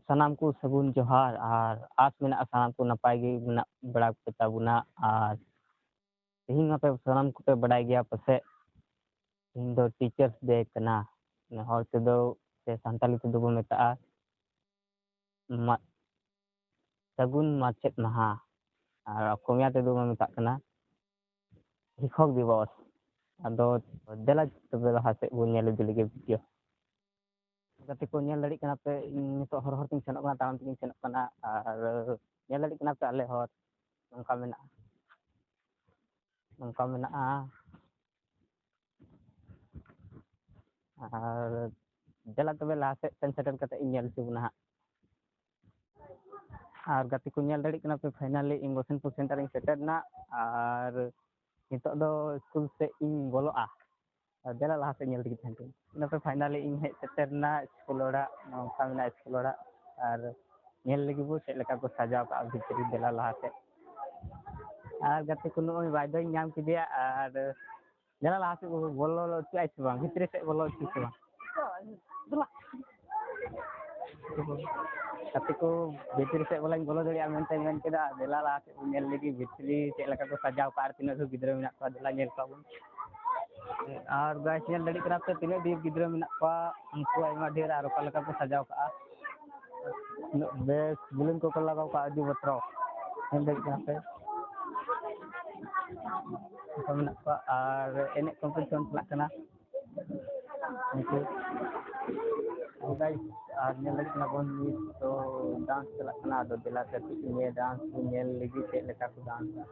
ᱥᱟᱱᱟᱢ ᱠᱚ ᱥᱟᱹᱜᱩᱱ ᱡᱚᱦᱟᱨ ᱟᱨ ᱟᱸᱥ ᱢᱮᱱᱟᱜᱼᱟ ᱥᱟᱱᱟᱢ ᱠᱚ ᱱᱟᱯᱟᱭ ᱜᱮ ᱢᱮᱱᱟᱜ ᱵᱟᱲᱟ ᱯᱮ ᱛᱟᱵᱚᱱᱟ ᱟᱨ ᱛᱮᱦᱮᱧ ᱢᱟᱯᱮ ᱥᱟᱱᱟᱢ ᱠᱚᱯᱮ ᱵᱟᱰᱟᱭ ᱜᱮᱭᱟ ᱯᱟᱥᱮᱡ ᱛᱮᱦᱮᱧ ᱫᱚ ᱴᱤᱪᱟᱨᱥ ᱰᱮ ᱠᱟᱱᱟ ᱦᱚᱲ ᱛᱮᱫᱚ ᱥᱮ ᱥᱟᱱᱛᱟᱞᱤ ᱛᱮᱫᱚ ᱵᱚᱱ ᱢᱮᱛᱟᱜᱼᱟ ᱥᱟᱹᱜᱩᱱ ᱢᱟᱪᱮᱫ ᱢᱟᱦᱟ ᱟᱨ ᱚᱠᱚᱢᱤᱭᱟ ᱛᱮᱫᱚ ᱵᱚᱱ ᱢᱮᱛᱟᱜ ᱠᱟᱱᱟ ᱥᱤᱠᱷᱚᱠ ᱫᱤᱵᱚᱥ ᱟᱫᱚ ᱫᱮᱞᱟ ᱛᱚᱵᱮ ᱞᱟᱦᱟ ᱥᱮᱫ ᱵᱚᱱ ᱧᱮᱞ ᱤᱫᱤ ᱞᱮᱜᱮ ᱵᱷᱤᱰᱤᱭᱳ ᱜᱟᱛᱮ ᱠᱚ ᱧᱮᱞ ᱫᱟᱲᱮᱭᱟᱜ ᱠᱟᱱᱟ ᱯᱮ ᱤᱧ ᱱᱤᱛᱚᱜ ᱦᱚᱨ ᱛᱤᱧ ᱥᱮᱱᱚᱜ ᱠᱟᱱᱟ ᱛᱟᱲᱟᱢ ᱛᱮᱜᱤᱧ ᱥᱮᱱᱚᱜ ᱠᱟᱱᱟ ᱟᱨ ᱧᱮᱞ ᱫᱟᱲᱮᱭᱟᱜ ᱠᱟᱱᱟ ᱯᱮ ᱟᱞᱮ ᱦᱚᱨ ᱱᱚᱝᱠᱟ ᱢᱮᱱᱟᱜᱼᱟ ᱟᱨ ᱫᱮᱞᱟ ᱛᱚᱵᱮ ᱞᱟᱦᱟ ᱥᱮᱫ ᱥᱮᱱ ᱥᱮᱴᱮᱨ ᱠᱟᱛᱮᱫ ᱤᱧ ᱧᱮᱞ ᱦᱚᱪᱚ ᱵᱚᱱᱟ ᱦᱟᱸᱜ ᱟᱨ ᱜᱟᱛᱮ ᱠᱚ ᱧᱮᱞ ᱫᱟᱲᱮᱭᱟᱜ ᱠᱟᱱᱟ ᱯᱮ ᱯᱷᱟᱭᱱᱟᱞᱤ ᱤᱧ ᱵᱚᱥᱚᱱᱛᱯᱩᱨ ᱥᱮᱱᱴᱟᱨ ᱤᱧ ᱥᱮᱴᱮᱨᱱᱟ ᱟᱨ ᱱᱤᱛᱚᱜ ᱫᱚ ᱥᱠᱩᱞ ᱥᱮᱫ ᱤᱧ ᱵᱚᱞᱚᱜᱼᱟ ᱟᱨ ᱫᱮᱞᱟ ᱞᱟᱦᱟ ᱥᱮᱫ ᱧᱮᱞ ᱛᱮᱜᱮ ᱛᱟᱦᱮᱱ ᱯᱮ ᱤᱱᱟᱹᱯᱚᱨ ᱯᱷᱟᱭᱱᱟᱞᱤ ᱤᱧ ᱦᱮᱡ ᱥᱮᱴᱮᱨᱱᱟ ᱥᱠᱩᱞ ᱚᱲᱟᱜ ᱱᱚᱝᱠᱟ ᱢᱮᱱᱟᱜᱼᱟ ᱥᱠᱩᱞ ᱚᱲᱟᱜ ᱟᱨ ᱧᱮᱞ ᱞᱟᱹᱜᱤᱫ ᱵᱚ ᱪᱮᱫ ᱞᱮᱠᱟ ᱠᱚ ᱥᱟᱡᱟᱣ ᱠᱟᱜᱼᱟ ᱵᱷᱤᱛᱨᱤ ᱫᱮᱞᱟ ᱞᱟᱦᱟ ᱥᱮᱫ ᱟᱨ ᱜᱟᱛᱮ ᱠᱚ ᱱᱚᱜᱼᱚᱭ ᱵᱟᱭ ᱫᱚᱧ ᱧᱟᱢ ᱠᱮᱫᱮᱭᱟ ᱟᱨ ᱫᱮᱞᱟ ᱞᱟᱦᱟ ᱥᱮᱫ ᱵᱚᱞᱚ ᱦᱚᱪᱚᱣᱟᱭ ᱥᱮ ᱵᱟᱝ ᱵᱷᱤᱛᱨᱤ ᱥᱮᱫ ᱵᱚᱞᱚ ᱦᱚᱪᱚ ᱥᱮ ᱵᱟᱝ ᱜᱟᱛᱮ ᱠᱚ ᱵᱷᱤᱛᱨᱤ ᱥᱮᱫ ᱵᱚᱞᱮᱧ ᱵᱚᱞᱚ ᱫᱟᱲᱮᱭᱟᱜᱼᱟ ᱢᱮᱱᱛᱮᱧ ᱢᱮᱱ ᱠᱮᱫᱟ ᱫᱮᱞᱟ ᱞᱟᱦᱟ ᱥᱮᱫ ᱵᱚᱱ ᱧᱮᱞ ᱞᱮᱜᱮ ᱵᱷᱤᱛᱨᱤ ᱪᱮᱫ ᱞᱮᱠᱟ ᱠᱚ ᱥᱟᱡᱟᱣ ᱠᱟᱜᱼᱟ ᱟᱨ ᱛᱤᱱᱟᱹᱜ ᱰᱷᱮᱨ ᱜᱤᱫᱽᱨᱟᱹ ᱢᱮᱱᱟᱜ ᱠᱚᱣᱟ ᱫᱮᱞᱟ ᱧᱮᱞ ᱠᱚᱣᱟ ᱵᱚᱱ ᱟᱨ ᱜᱟᱭ ᱧᱮᱞ ᱫᱟᱲᱮᱭᱟᱜ ᱠᱟᱱᱟ ᱯᱮ ᱛᱤᱱᱟᱹᱜ ᱰᱷᱮᱨ ᱜᱤᱫᱽᱨᱟᱹ ᱢᱮᱱᱟᱜ ᱠᱚᱣᱟ ᱩᱱᱠᱩ ᱟᱭᱢᱟ ᱰᱷᱮᱨ ᱟᱨ ᱚᱠᱟ ᱞᱮᱠᱟ ᱠᱚ ᱥᱟᱡᱟᱣ ᱠᱟᱜᱼᱟ ᱩᱱᱟᱹᱜ ᱵᱮᱥ ᱵᱮᱞᱩᱱ ᱠᱚᱠᱚ ᱞᱟᱜᱟᱣ ᱠᱟᱜᱼᱟ ᱟᱹᱰᱤ ᱵᱚᱛᱚᱨᱚ ᱧᱮᱞ ᱫᱟᱲᱮᱭᱟᱜ ᱠᱟᱱᱟ ᱯᱮ ᱚᱱᱠᱟ ᱢᱮᱱᱟᱜ ᱠᱚᱣᱟ ᱟᱨ ᱮᱱᱮᱡ ᱠᱚᱢᱯᱤᱴᱤᱥᱚᱱ ᱪᱟᱞᱟᱜ ᱠᱟᱱᱟ ᱩᱱᱠᱩ ᱟᱨ ᱧᱮᱞ ᱫᱟᱲᱮᱭᱟᱜ ᱠᱟᱱᱟ ᱵᱚᱱ ᱱᱤᱛ ᱫᱚ ᱰᱟᱱᱥ ᱪᱟᱞᱟᱜ ᱠᱟᱱᱟ ᱟᱫᱚ ᱫᱮᱞᱟ ᱠᱟᱹᱴᱤᱡ ᱱᱤᱭᱟᱹ ᱰᱟᱱᱥ ᱵᱚᱱ ᱧᱮᱞ ᱞᱟᱹᱜᱤᱫ ᱪᱮᱫ ᱞᱮᱠᱟ ᱠᱚ ᱰᱟᱱᱥᱟ